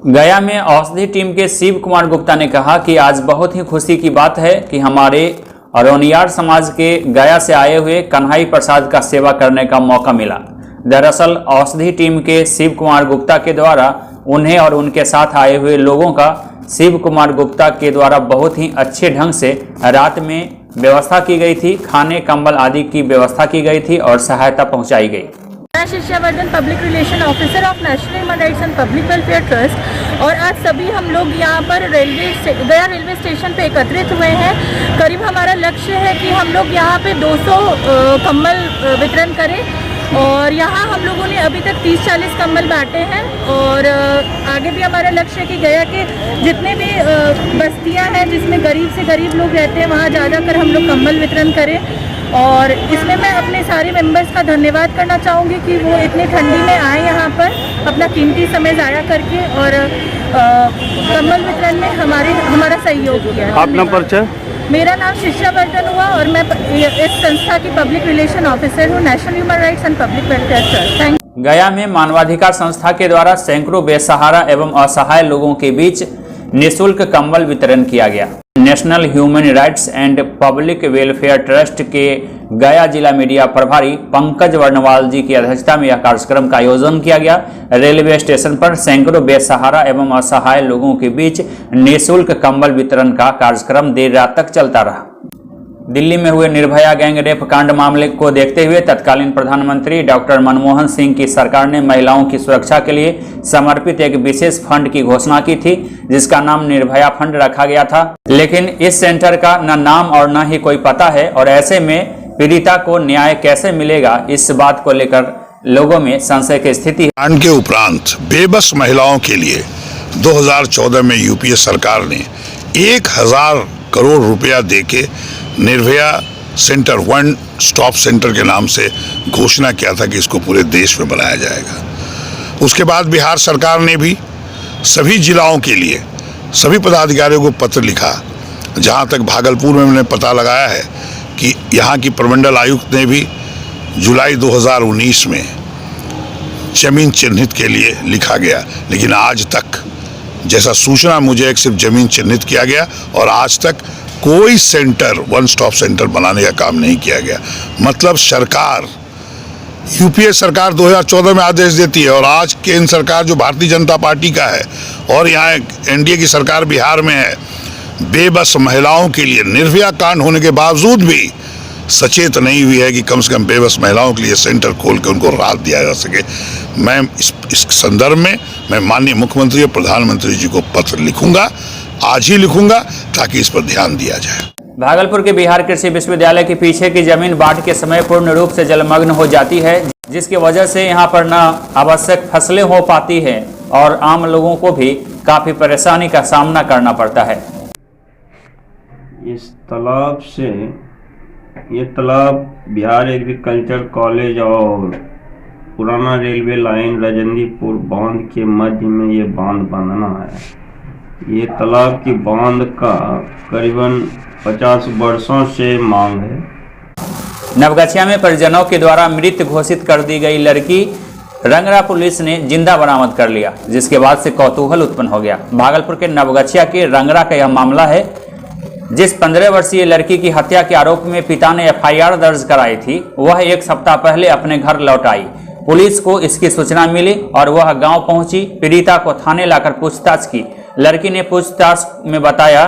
गया में औषधि टीम के शिव कुमार गुप्ता ने कहा कि आज बहुत ही खुशी की बात है कि हमारे रौनियार समाज के गया से आए हुए कन्हई प्रसाद का सेवा करने का मौका मिला। दरअसल औषधि टीम के शिव कुमार गुप्ता के द्वारा उन्हें और उनके साथ आए हुए लोगों का शिव कुमार गुप्ता के द्वारा बहुत ही अच्छे ढंग से रात में व्यवस्था की गई थी, खाने कंबल आदि की व्यवस्था की गई थी और सहायता पहुंचाई गई। Shishyavardhan public relation officer of national human rights and public welfare trust और आज सभी हम लोग यहाँ पर गया रेलवे स्टेशन पे एकत्रित हुए हैं। करीब हमारा लक्ष्य है कि हम लोग यहाँ पे 200 कंबल वितरण करें और यहाँ हम लोगों ने अभी तक 30-40 कंबल बांटे हैं और आगे भी हमारा लक्ष्य है कि गया के जितने भी बस्तियाँ हैं जिसमें गरीब से गरीब लोग रहते हैं वहाँ जा कर हम लोग कंबल वितरण करें। और इसमें मैं अपने सारे मेंबर्स का धन्यवाद करना चाहूँगी कि वो इतनी ठंडी में आए यहाँ पर अपना कीमती समय ज़ाया करके और कंबल वितरण में हमारा सहयोग किया। अपना परिचय? मेरा नाम शिष्यावर्धन हुआ और मैं इस संस्था की पब्लिक रिलेशन ऑफिसर हूँ, national human rights and public welfare trust. Thank you. गया में मानवाधिकार संस्था के द्वारा सैकड़ों बेसहारा एवं असहाय लोगों के बीच निःशुल्क कंबल वितरण किया गया। National human rights and public welfare trust के गया जिला मीडिया प्रभारी पंकज वर्णवाल जी की अध्यक्षता में यह कार्यक्रम का आयोजन किया गया। रेलवे स्टेशन पर सैकड़ों बेसहारा एवं असहाय लोगों के बीच निःशुल्क कंबल वितरण का कार्यक्रम देर रात तक चलता रहा। दिल्ली में हुए निर्भया गैंग रेप कांड मामले को देखते हुए तत्कालीन प्रधानमंत्री डॉक्टर मनमोहन सिंह की सरकार ने महिलाओं की सुरक्षा के लिए समर्पित एक विशेष फंड की घोषणा की थी, जिसका नाम निर्भया फंड रखा गया था। लेकिन इस सेंटर का न नाम और न ही कोई पता है और ऐसे में पीड़िता को न्याय कैसे मिलेगा, इस बात को लेकर लोगों में संशय की स्थिति है। कांड के उपरांत बेबस महिलाओं के लिए 2014 में यूपीए सरकार ने 1000 करोड़ रुपया देके Nirbhaya centre, one stop centre के नाम से घोषणा किया था कि इसको पूरे देश में बनाया जाएगा। उसके बाद बिहार सरकार ने भी सभी जिलाओं के लिए सभी पदाधिकारियों को पत्र लिखा। जहां तक भागलपुर में मैंने पता लगाया है कि यहाँ की प्रमंडल आयुक्त ने भी जुलाई 2019 में जमीन चिन्हित के लिए लिखा गया, लेकिन आज तक जैसा सूचना मुझे सिर्फ जमीन चिन्हित किया गया और आज तक कोई सेंटर, वन स्टॉप सेंटर बनाने का काम नहीं किया गया। मतलब सरकार, यूपीए सरकार 2014 में आदेश देती है और आज केंद्र सरकार जो भारतीय जनता पार्टी का है और यहाँ एनडीए की सरकार बिहार में है, बेबस महिलाओं के लिए निर्भया कांड होने के बावजूद भी सचेत नहीं हुई है कि कम से कम बेबस महिलाओं के लिए सेंटर खोल के उनको राहत दिया जा सके। मैं इस संदर्भ में मैं माननीय मुख्यमंत्री और प्रधानमंत्री जी को पत्र लिखूंगा, आज ही लिखूंगा, ताकि इस पर ध्यान दिया जाए। भागलपुर के बिहार कृषि विश्वविद्यालय के पीछे की जमीन बाढ़ के समय पूर्ण रूप से जलमग्न हो जाती है, जिसकी वजह से यहाँ पर न आवश्यक फसलें हो पाती है और आम लोगों को भी काफी परेशानी का सामना करना पड़ता है। इस तालाब से, ये तालाब बिहार एग्रीकल्चर कॉलेज और पुराना रेलवे लाइन राजनदीपुर बांध के मध्य में ये बांध बंधना है। ये तालाब की बांध का करीबन 50 वर्षों से मांग है। नवगछिया में परिजनों के द्वारा मृत घोषित कर दी गई लड़की रंगरा पुलिस ने जिंदा बरामद कर लिया, जिसके बाद से कौतूहल उत्पन्न हो गया। भागलपुर के नवगछिया के रंगरा का यह मामला है, जिस 15 वर्षीय लड़की की हत्या के आरोप में पिता ने एफआईआर दर्ज कराई थी, वह एक सप्ताह पहले अपने घर लौट आई। पुलिस को इसकी सूचना मिली और वह गांव पहुंची, पीड़िता को थाने लाकर पूछताछ की। लड़की ने पूछताछ में बताया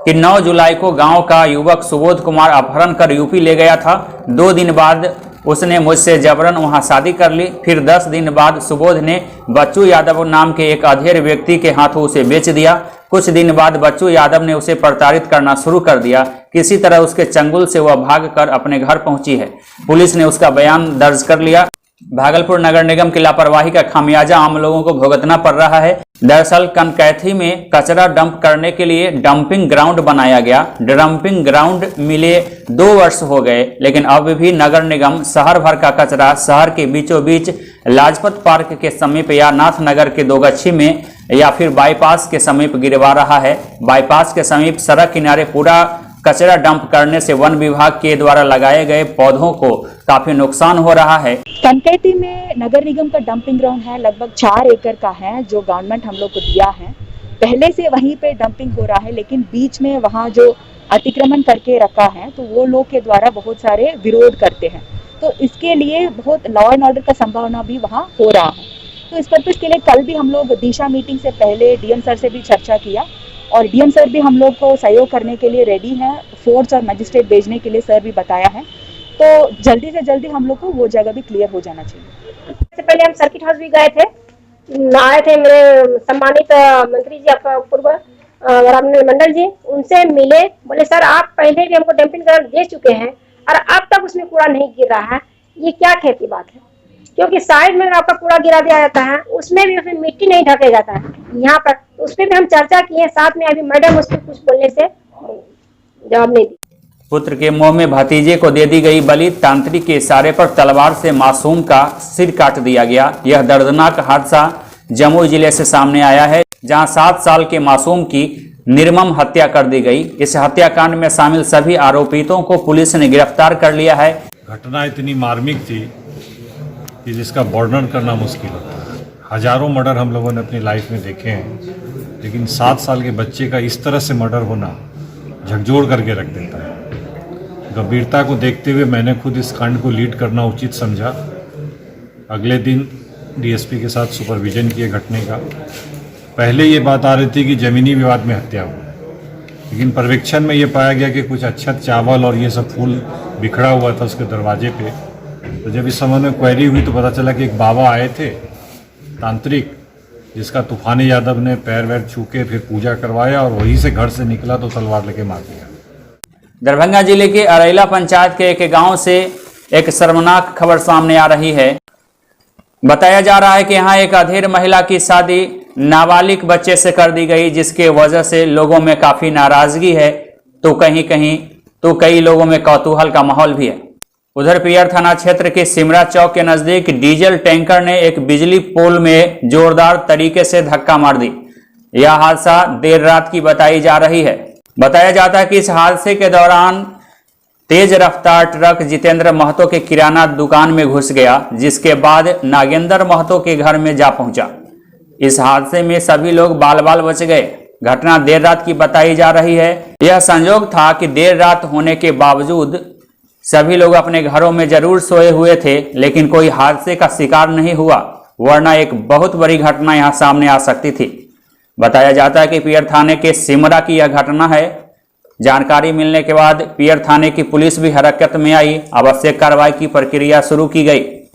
कि 9 जुलाई को गांव का युवक सुबोध कुमार अपहरण कर यूपी ले गया था। 2 दिन बाद उसने मुझसे जबरन वहां शादी कर ली। फिर 10 दिन बाद सुबोध ने बच्चू यादव नाम के एक अधेड़ व्यक्ति के हाथों उसे बेच दिया। कुछ दिन बाद बच्चू यादव ने उसे प्रताड़ित करना शुरू कर दिया। किसी तरह उसके चंगुल से वह भागकर अपने घर पहुंची है। पुलिस ने उसका बयान दर्ज कर लिया। भागलपुर नगर निगम की लापरवाही का खामियाजा आम लोगों को भुगतना पड़ रहा है। दरअसल कनकैथी में कचरा डंप करने के लिए डंपिंग ग्राउंड बनाया गया। डंपिंग ग्राउंड मिले 2 वर्ष हो गए, लेकिन अब भी नगर निगम शहर भर का कचरा शहर के बीचों बीच लाजपत पार्क के समीप या नाथनगर के दोगच्छी में या फिर बाईपास के समीप गिरवा रहा है। बाईपास के समीप सड़क किनारे पूरा कचरा डंप करने से वन विभाग के द्वारा लगाए गए पौधों को काफी नुकसान हो रहा है। कनकैती में नगर निगम का डंपिंग ग्राउंड है, लगभग 4 एकड़ का है, जो गवर्नमेंट हम लोग को दिया है। पहले से वहीं पे डंपिंग हो रहा है, लेकिन बीच में वहाँ जो अतिक्रमण करके रखा है तो वो लोग के द्वारा बहुत सारे विरोध करते हैं, तो इसके लिए बहुत लॉ एंड ऑर्डर का संभावना भी वहाँ हो रहा है। तो इस पर्पज के लिए कल भी हम लोग दिशा मीटिंग से पहले डीएम सर से भी चर्चा किया और डीएम सर भी हम लोग को सहयोग करने के लिए रेडी हैं, फोर्स और मजिस्ट्रेट भेजने के लिए सर भी बताया है। तो जल्दी से जल्दी हम लोग को वो जगह भी क्लियर हो जाना चाहिए। इससे पहले हम सर्किट हाउस भी गए थे, आए थे मेरे सम्मानित मंत्री जी, आपका पूर्व रामनिवास मंडल जी, उनसे मिले, बोले सर आप पहले भी हमको डंपिंग ग्राउंड दे चुके हैं और अब तक उसमें कूड़ा नहीं गिर रहा है, ये क्या खेत की बात है? क्योंकि साइड में आपका कूड़ा गिरा दिया जाता है, उसमें भी उसमें मिट्टी नहीं ढके जाता है यहाँ पर, उस पर भी हम चर्चा किए, साथ में अभी मैडम उस पर कुछ बोलने से जवाब नहीं दी। पुत्र के मुंह में भतीजे को दे दी गई बलि, तांत्रिक के इशारे पर तलवार से मासूम का सिर काट दिया गया। यह दर्दनाक हादसा जमुई जिले से सामने आया है, जहां 7 साल के मासूम की निर्मम हत्या कर दी गई। इस हत्याकांड में शामिल सभी आरोपितों को पुलिस ने गिरफ्तार कर लिया है। घटना इतनी मार्मिक थी कि जिसका वर्णन करना मुश्किल होता है। हजारों मर्डर हम लोगों ने अपनी लाइफ में देखे हैं, लेकिन 7 साल के बच्चे का इस तरह से मर्डर होना झकझोर करके रख देता है। गंभीरता को देखते हुए मैंने खुद इस कांड को लीड करना उचित समझा। अगले दिन डीएसपी के साथ सुपरविजन किए घटने का। पहले ये बात आ रही थी कि ज़मीनी विवाद में हत्या हुई, लेकिन पर्यवेक्षण में ये पाया गया कि कुछ अच्छा चावल और ये सब फूल बिखरा हुआ था उसके दरवाजे पे। तो जब इस संबंध में क्वेरी हुई तो पता चला कि एक बाबा आए थे तांत्रिक, जिसका तूफानी यादव ने पैर वैर छू के फिर पूजा करवाया और वहीं से घर से निकला तो तलवार लेके मार दिया। दरभंगा जिले के अरैला पंचायत के एक गांव से एक शर्मनाक खबर सामने आ रही है। बताया जा रहा है कि यहां एक अधेड़ महिला की शादी नाबालिग बच्चे से कर दी गई, जिसके वजह से लोगों में काफी नाराजगी है, तो कई लोगों में कौतूहल का माहौल भी है। उधर पियर थाना क्षेत्र के सिमरा चौक के नजदीक डीजल टैंकर ने एक बिजली पोल में जोरदार तरीके से धक्का मार दी। यह हादसा देर रात की बताई जा रही है। बताया जाता है कि इस हादसे के दौरान तेज रफ्तार ट्रक जितेंद्र महतो के किराना दुकान में घुस गया, जिसके बाद नागेंद्र महतो के घर में जा पहुंचा। इस हादसे में सभी लोग बाल बाल बच गए। घटना देर रात की बताई जा रही है। यह संयोग था कि देर रात होने के बावजूद सभी लोग अपने घरों में जरूर सोए हुए थे, लेकिन कोई हादसे का शिकार नहीं हुआ, वरना एक बहुत बड़ी घटना यहां सामने आ सकती थी। बताया जाता है कि पियर थाने के सिमरा की यह घटना है। जानकारी मिलने के बाद पियर थाने की पुलिस भी हरकत में आई। आवश्यक कार्रवाई की प्रक्रिया शुरू की गई।